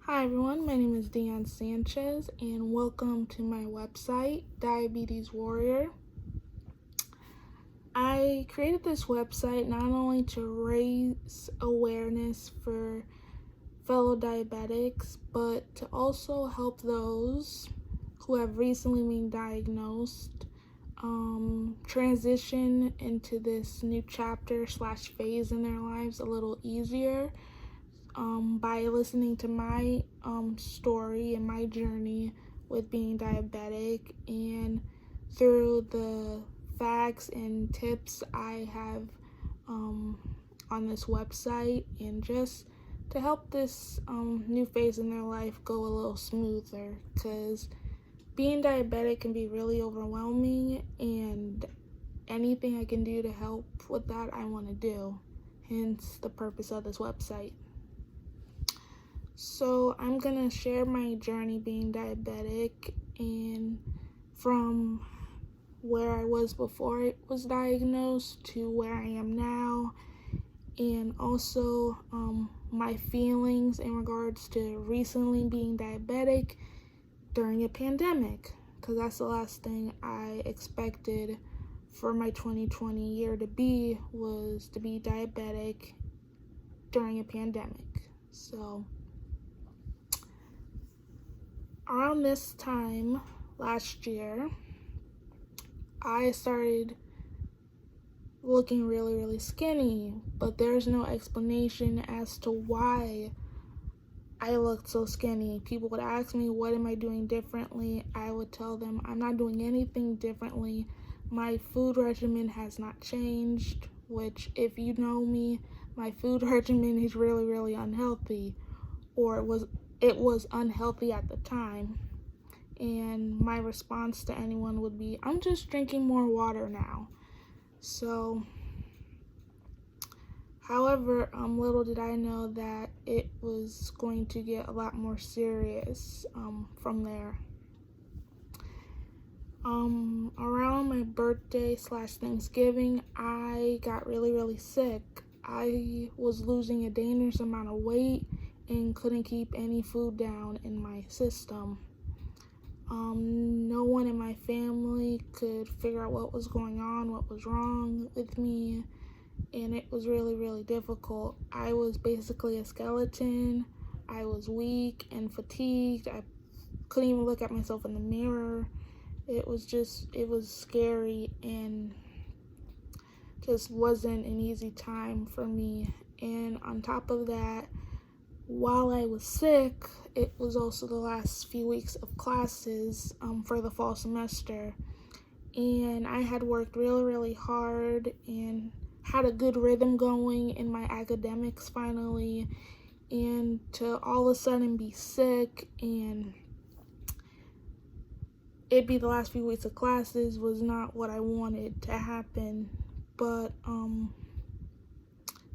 Hi everyone, my name is Dion Sanchez and welcome to my website, Diabetes Warrior. I created this website not only to raise awareness for fellow diabetics, but to also help those who have recently been diagnosed transition into this new chapter / phase in their lives a little easier. By listening to my story and my journey with being diabetic, and through the facts and tips I have on this website, and just to help this new phase in their life go a little smoother, because being diabetic can be really overwhelming, and anything I can do to help with that I want to do, hence the purpose of this website. So I'm gonna share my journey being diabetic, and from where I was before I was diagnosed to where I am now, and also my feelings in regards to recently being diabetic during a pandemic, because that's the last thing I expected for my 2020 year to be, was to be diabetic during a pandemic. So around this time last year, I started looking really skinny, but there's no explanation as to why I looked so skinny. People would ask me, what am I doing differently? I would tell them I'm not doing anything differently. My food regimen has not changed, which, if you know me, my food regimen is really unhealthy, or it was unhealthy at the time. And my response to anyone would be, I'm just drinking more water now. So, however, little did I know that it was going to get a lot more serious from there. Around my birthday / Thanksgiving, I got really sick. I was losing a dangerous amount of weight and couldn't keep any food down in my system. No one in my family could figure out what was going on, what was wrong with me, and it was really difficult. I was basically a skeleton. I was weak and fatigued. I couldn't even look at myself in the mirror. It was scary, and just wasn't an easy time for me. And on top of that, while I was sick, it was also the last few weeks of classes for the fall semester, and I had worked really hard and had a good rhythm going in my academics finally, and to all of a sudden be sick and it be the last few weeks of classes was not what I wanted to happen. But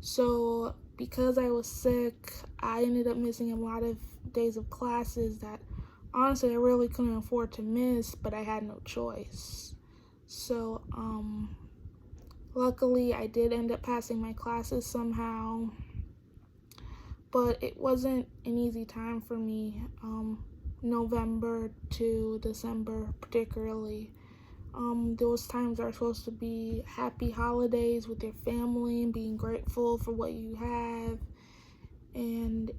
so because I was sick, I ended up missing a lot of days of classes that honestly I really couldn't afford to miss, but I had no choice. So luckily I did end up passing my classes somehow, but it wasn't an easy time for me, November to December particularly. Those times are supposed to be happy holidays with your family and being grateful for what you have, and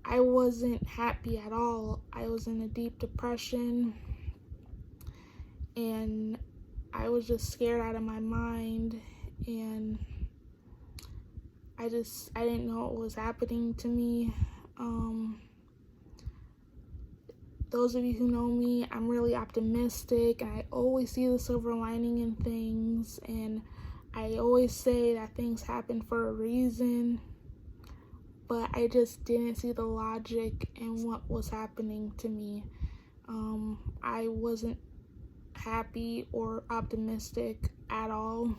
I wasn't happy at all. I was in a deep depression, and I was just scared out of my mind, and I didn't know what was happening to me. Those of you who know me, I'm really optimistic, and I always see the silver lining in things, and I always say that things happen for a reason, but I just didn't see the logic in what was happening to me. I wasn't happy or optimistic at all.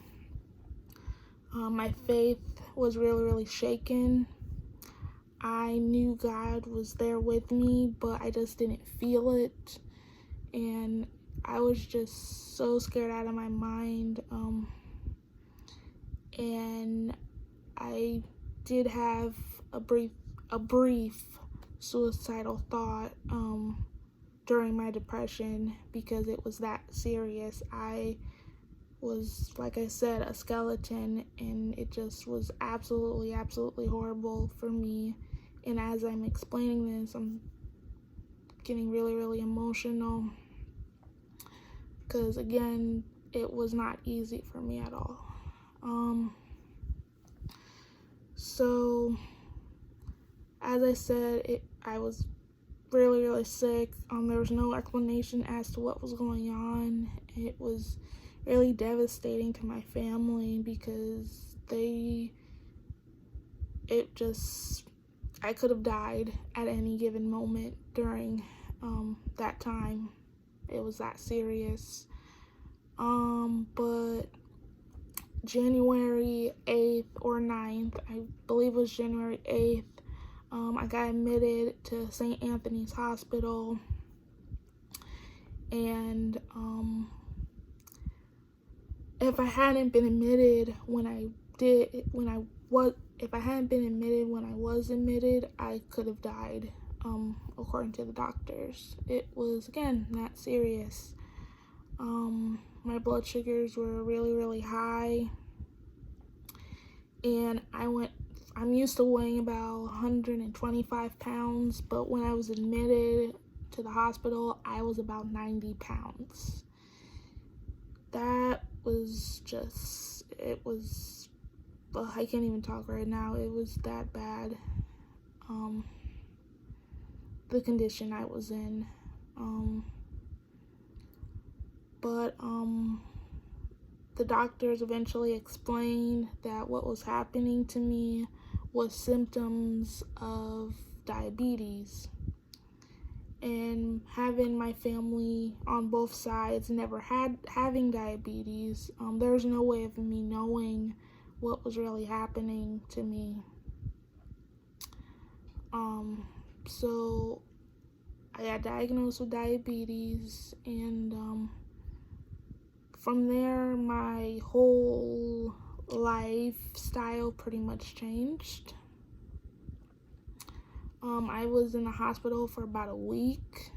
My faith was really shaken. I knew God was there with me, but I just didn't feel it, and I was just so scared out of my mind. And I did have a brief suicidal thought during my depression because it was that serious. I was, like I said, a skeleton, and it just was absolutely horrible for me. And as I'm explaining this, I'm getting really emotional because, again, it was not easy for me at all. So as I said, I was really sick. There was no explanation as to what was going on. It was really devastating to my family because I could have died at any given moment during that time. It was that serious. But January 8th or 9th, I believe it was January 8th, I got admitted to St. Anthony's Hospital, and if I hadn't been admitted when I was admitted, I could have died, according to the doctors. It was, again, that serious. My blood sugars were really high, and I'm used to weighing about 125 pounds, but when I was admitted to the hospital, I was about 90 pounds. That was just, I can't even talk right now. It was that bad, the condition I was in. But the doctors eventually explained that what was happening to me was symptoms of diabetes. And having my family on both sides never having diabetes, there's no way of me knowing what was really happening to me. So I got diagnosed with diabetes, and from there, my whole lifestyle pretty much changed. I was in the hospital for about a week.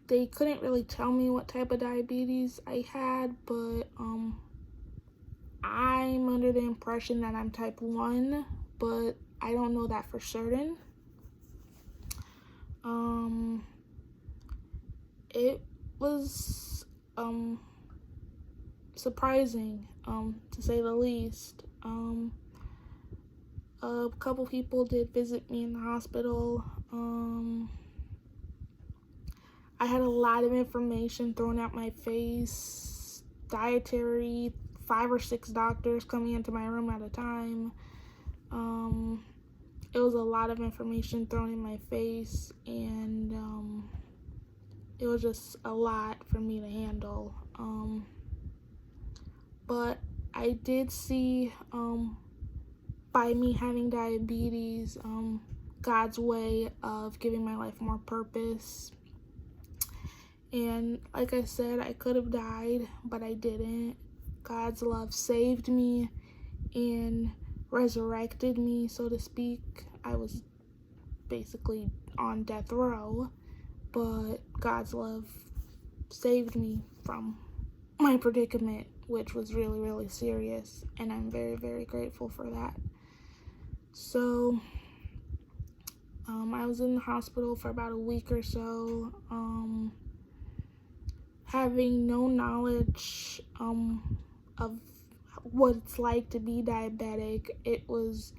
They couldn't really tell me what type of diabetes I had, but I'm under the impression that I'm type 1, but I don't know that for certain. It was surprising, to say the least. A couple people did visit me in the hospital. I had a lot of information thrown at my face, dietary, 5 or 6 doctors coming into my room at a time. It was a lot of information thrown in my face, and it was just a lot for me to handle. But I did see, by me having diabetes, God's way of giving my life more purpose. And like I said, I could have died, but I didn't. God's love saved me and resurrected me, so to speak. I was basically on death row, but God's love saved me from my predicament, which was really serious, and I'm very grateful for that. So I was in the hospital for about a week or so, having no knowledge of what it's like to be diabetic. It was,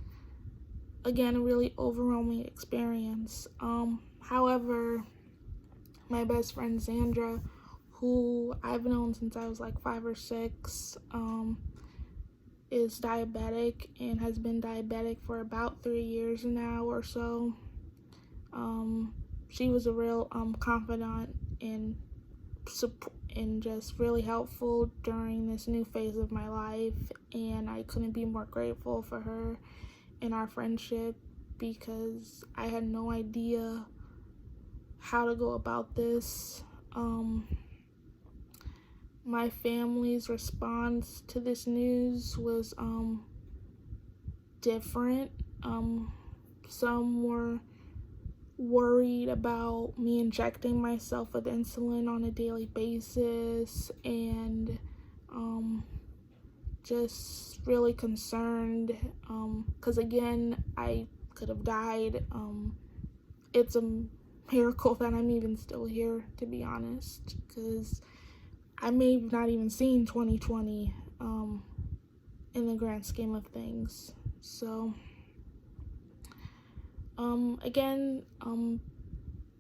again, a really overwhelming experience. However, my best friend Sandra, who I've known since I was like 5 or 6, is diabetic and has been diabetic for about 3 years now or so. She was a real confidant and just really helpful during this new phase of my life, and I couldn't be more grateful for her and our friendship, because I had no idea how to go about this. My family's response to this news was different. some were worried about me injecting myself with insulin on a daily basis, and just really concerned, because again, I could have died. It's a miracle that I'm even still here, to be honest, because I may have not even seen 2020 in the grand scheme of things. So again,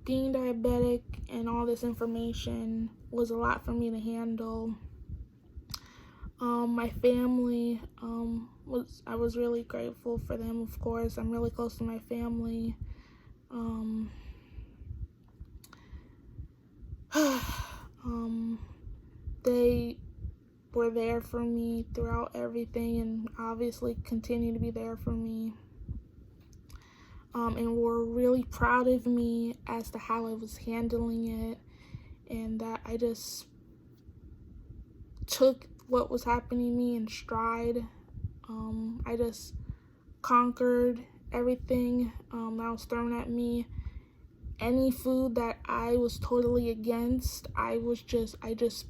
being diabetic and all this information was a lot for me to handle. My family, I was really grateful for them, of course. I'm really close to my family. They were there for me throughout everything, and obviously continue to be there for me. And were really proud of me as to how I was handling it, and that I just took what was happening to me in stride. I just conquered everything that was thrown at me. Any food that I was totally against, I just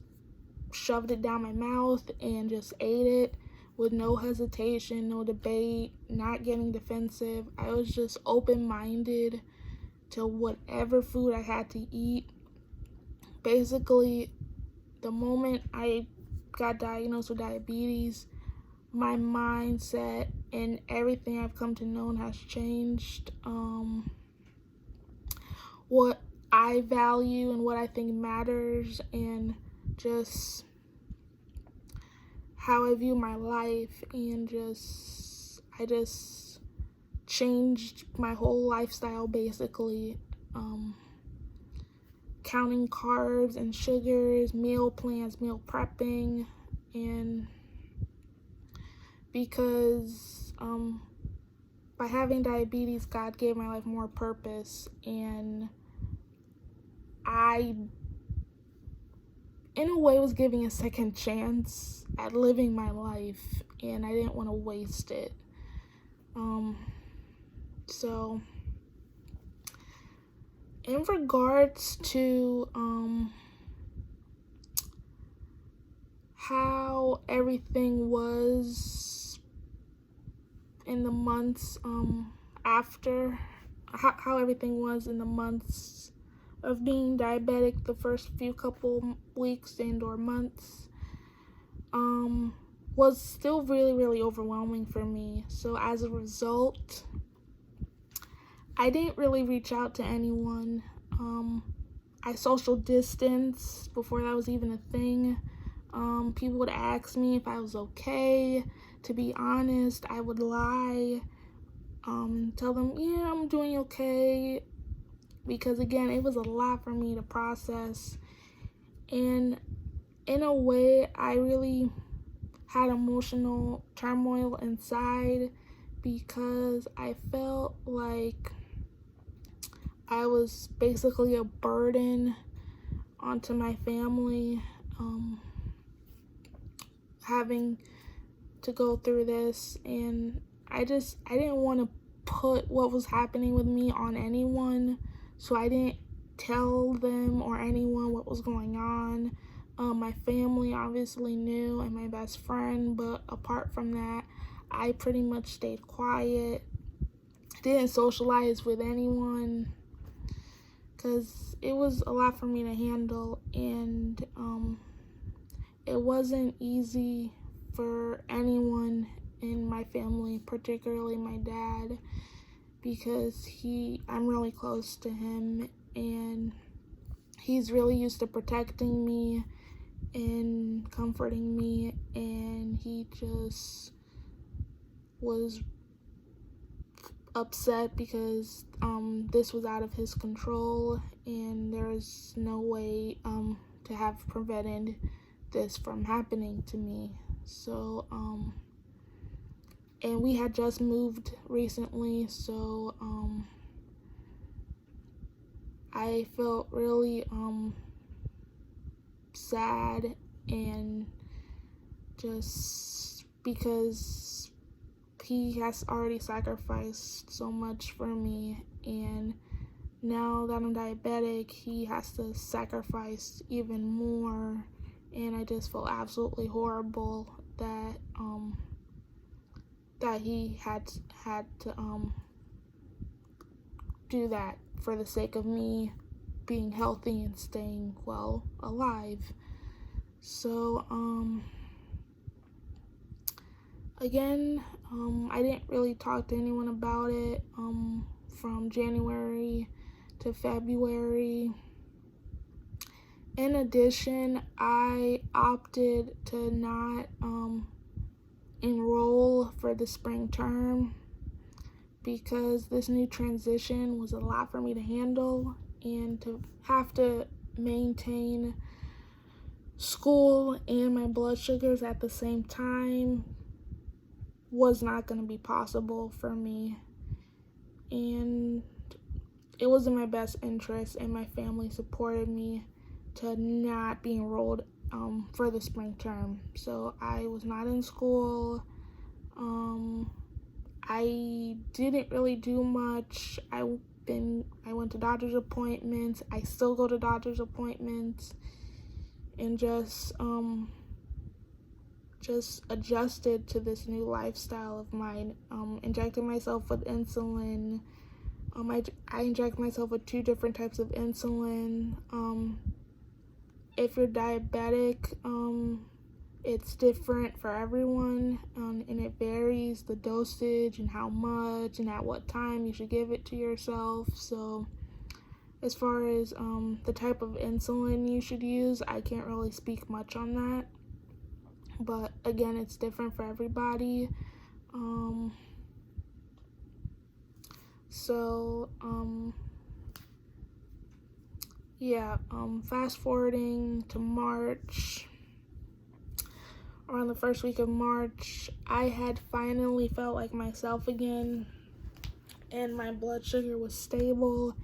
shoved it down my mouth and just ate it with no hesitation, no debate, not getting defensive. I was just open-minded to whatever food I had to eat. Basically, the moment I got diagnosed with diabetes, my mindset and everything I've come to know has changed. What I value and what I think matters, and just how I view my life, and I just changed my whole lifestyle basically. Counting carbs and sugars, meal plans, meal prepping, and because by having diabetes, God gave my life more purpose, and I, in a way, was giving a second chance at living my life, and I didn't want to waste it. So in regards to how everything was in the months after, how everything was in the months of being diabetic, the first few couple weeks and or months, was still really, really overwhelming for me. So as a result, I didn't really reach out to anyone. I social distanced before that was even a thing. People would ask me if I was okay. To be honest, I would lie, tell them, yeah, I'm doing okay, because again, it was a lot for me to process. And in a way, I really had emotional turmoil inside, because I felt like I was basically a burden onto my family, having to go through this, and I didn't want to put what was happening with me on anyone, so I didn't tell them or anyone what was going on. My family obviously knew, and my best friend, but apart from that, I pretty much stayed quiet. Didn't socialize with anyone, because it was a lot for me to handle, and it wasn't easy for anyone in my family, particularly my dad, because I'm really close to him, and he's really used to protecting me and comforting me, and he just was upset because this was out of his control, and there's no way to have prevented this from happening to me. So and we had just moved recently, so I felt really sad, and just because he has already sacrificed so much for me, and now that I'm diabetic, he has to sacrifice even more, and I just feel absolutely horrible that that he had to do that for the sake of me being healthy and staying alive. So again, I didn't really talk to anyone about it from January to February. In addition, I opted to not enroll for the spring term because this new transition was a lot for me to handle, and to have to maintain school and my blood sugars at the same time was not going to be possible for me, and it was in my best interest, and my family supported me to not be enrolled for the spring term. So I was not in school. I didn't really do much. I went to doctor's appointments. I still go to doctor's appointments, and just adjusted to this new lifestyle of mine. Injecting myself with insulin. I inject myself with 2 different types of insulin. If you're diabetic, it's different for everyone, and it varies the dosage and how much and at what time you should give it to yourself. So as far as the type of insulin you should use, I can't really speak much on that. But again, it's different for everybody. Fast forwarding to March, around the first week of March, I had finally felt like myself again, and my blood sugar was stable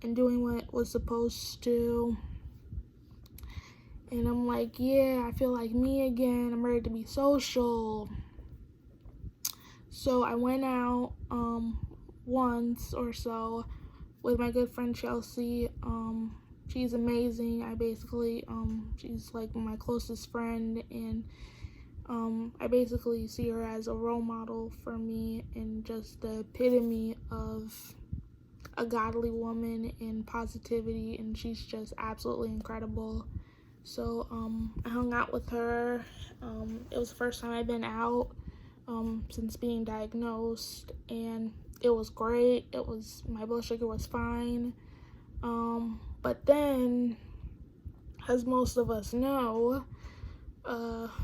and doing what it was supposed to. And I'm like, yeah, I feel like me again. I'm ready to be social. So I went out once or so with my good friend Chelsea. She's amazing. She's like my closest friend, and I basically see her as a role model for me, and just the epitome of a godly woman and positivity, and she's just absolutely incredible. So I hung out with her. It was the first time I'd been out since being diagnosed, and it was great. My blood sugar was fine. But then, as most of us know,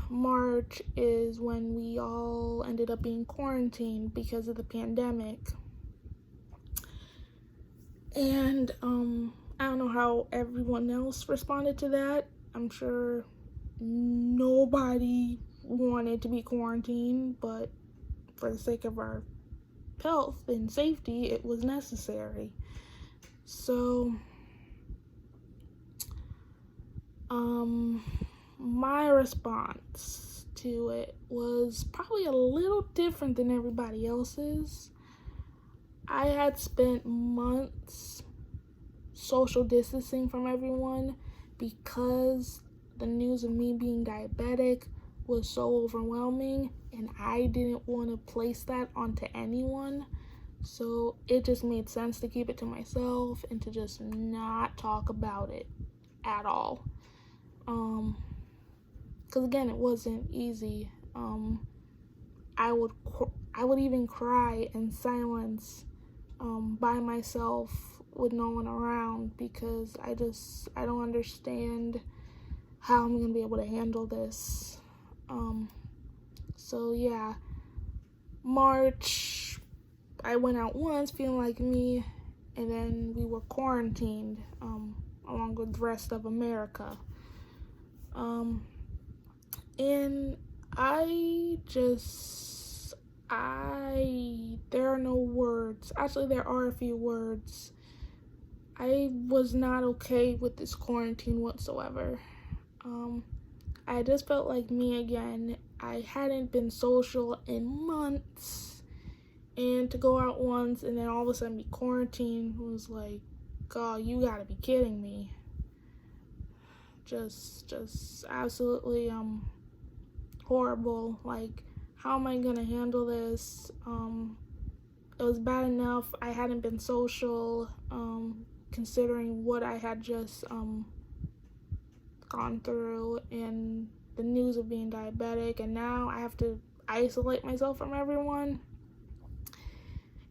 March is when we all ended up being quarantined because of the pandemic. And I don't know how everyone else responded to that. I'm sure nobody wanted to be quarantined, but for the sake of our health and safety, it was necessary. So my response to it was probably a little different than everybody else's. I had spent months social distancing from everyone because the news of me being diabetic was so overwhelming, and I didn't want to place that onto anyone. So it just made sense to keep it to myself and to just not talk about it at all. Because again, it wasn't easy. I would even cry in silence by myself with no one around, because I don't understand how I'm gonna be able to handle this. So yeah, March, I went out once feeling like me, and then we were quarantined along with the rest of America. And there are no words. Actually, there are a few words. I was not okay with this quarantine whatsoever. I just felt like me again. I hadn't been social in months, And to go out once and then all of a sudden be quarantined was like, God, you gotta be kidding me. Just absolutely horrible. Like, how am I gonna handle this? It was bad enough I hadn't been social, considering what I had just gone through and the news of being diabetic, and now I have to isolate myself from everyone.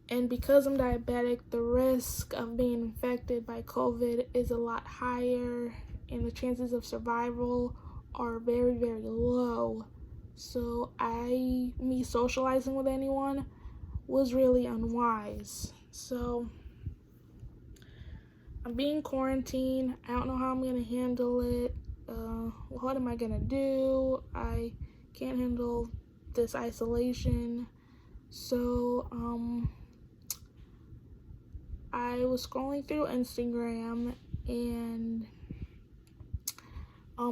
And because I'm diabetic, the risk of being infected by COVID is a lot higher, and the chances of survival are very, very low. So me socializing with anyone was really unwise. So I'm being quarantined. I don't know how I'm gonna handle it. What am I gonna do? I can't handle this isolation. So I was scrolling through Instagram, and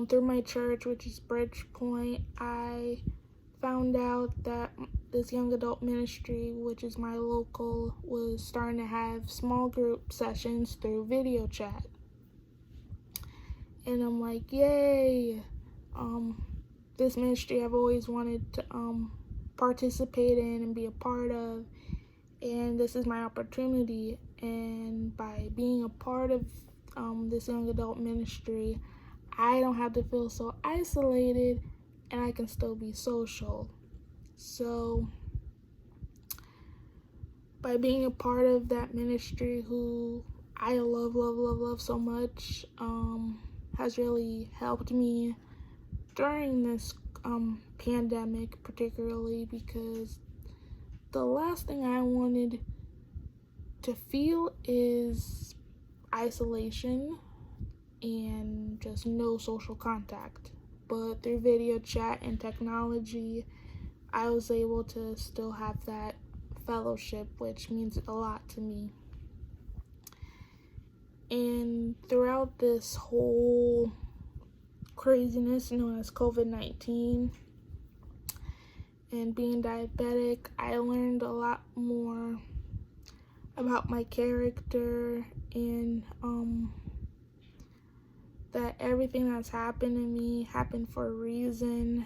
through my church, which is Bridgepoint, I found out that this young adult ministry, which is my local, was starting to have small group sessions through video chat. And I'm like, yay! This ministry I've always wanted to participate in and be a part of, and this is my opportunity. And by being a part of this young adult ministry, I don't have to feel so isolated, and I can still be social. So by being a part of that ministry, who I love so much, has really helped me during this pandemic, particularly because the last thing I wanted to feel is isolation and just no social contact. But through video chat and technology, I was able to still have that fellowship, which means a lot to me. And throughout this whole craziness known as COVID-19 and being diabetic, I learned a lot more about my character, and that everything that's happened to me happened for a reason,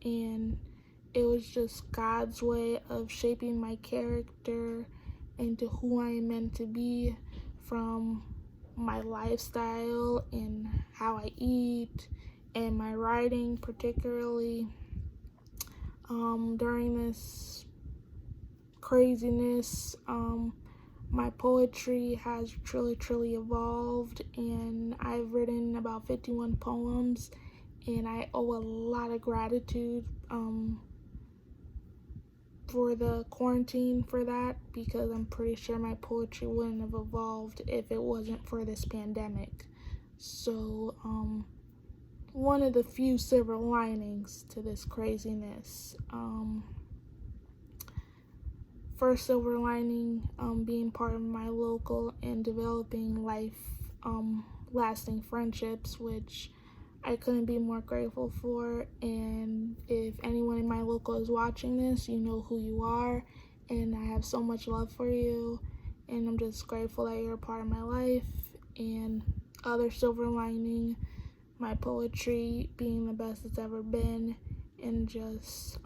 and it was just God's way of shaping my character into who I am meant to be, from my lifestyle and how I eat and my writing, particularly. During this craziness, my poetry has truly evolved, and I've written about 51 poems, and I owe a lot of gratitude for the quarantine for that, because I'm pretty sure my poetry wouldn't have evolved if it wasn't for this pandemic. So one of the few silver linings to this craziness. First silver lining, being part of my local and developing lasting friendships, which I couldn't be more grateful for. And if anyone in my local is watching this, you know who you are, and I have so much love for you, and I'm just grateful that you're a part of my life. And other silver lining, my poetry being the best it's ever been, and just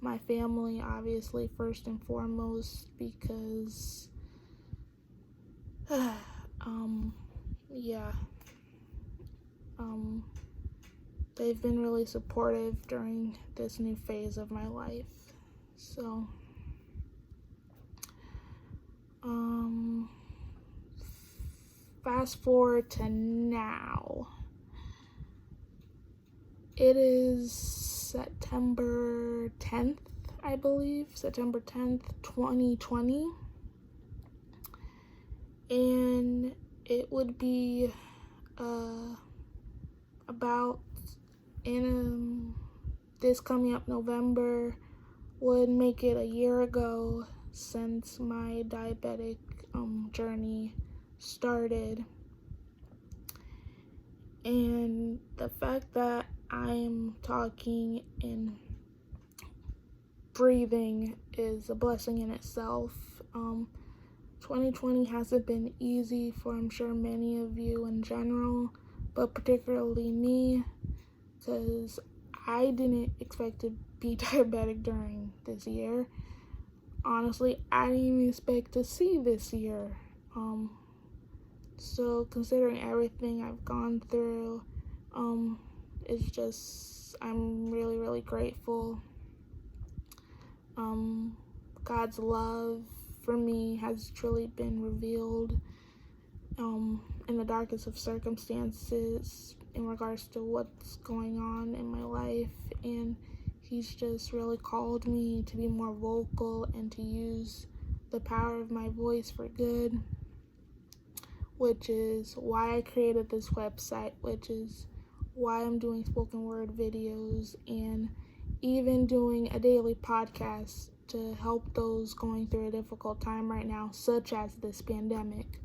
my family, obviously, first and foremost, because they've been really supportive during this new phase of my life. So fast forward to now. It is September 10th, I believe, September 10th, 2020, and it would be about in this coming up November would make it a year ago since my diabetic journey started. And the fact that I'm talking and breathing is a blessing in itself. 2020 hasn't been easy for, I'm sure, many of you in general, but particularly me, because I didn't expect to be diabetic during this year. Honestly, I didn't even expect to see this year. So considering everything I've gone through, it's just, I'm really, really grateful. God's love for me has truly been revealed in the darkest of circumstances in regards to what's going on in my life, and He's just really called me to be more vocal and to use the power of my voice for good, which is why I created this website, which is why I'm doing spoken word videos and even doing a daily podcast to help those going through a difficult time right now, such as this pandemic.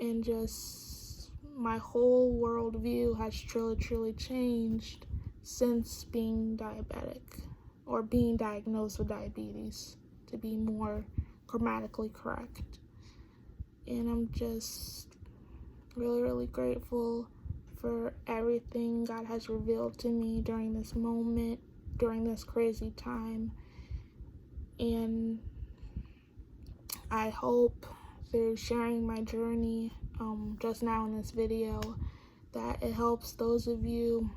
And just my whole worldview has truly changed since being diabetic, or being diagnosed with diabetes, to be more grammatically correct. And I'm just really grateful for everything God has revealed to me during this moment, during this crazy time. And I hope through sharing my journey just now in this video that it helps those of you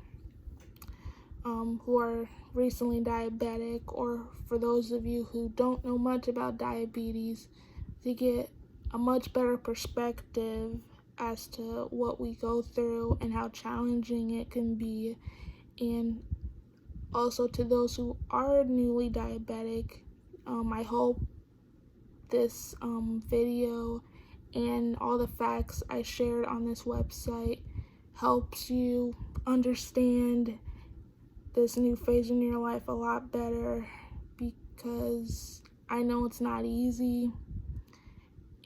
who are recently diabetic, or for those of you who don't know much about diabetes, to get a much better perspective as to what we go through and how challenging it can be. And also to those who are newly diabetic, I hope this video and all the facts I shared on this website helps you understand this new phase in your life a lot better, because I know it's not easy.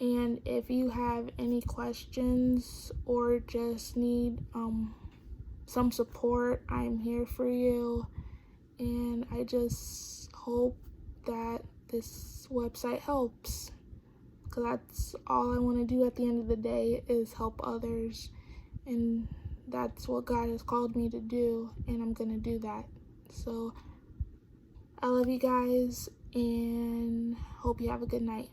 And if you have any questions or just need some support, I'm here for you. And I just hope that this website helps, because that's all I want to do at the end of the day, is help others. And that's what God has called me to do, and I'm gonna do that. So I love you guys, and hope you have a good night.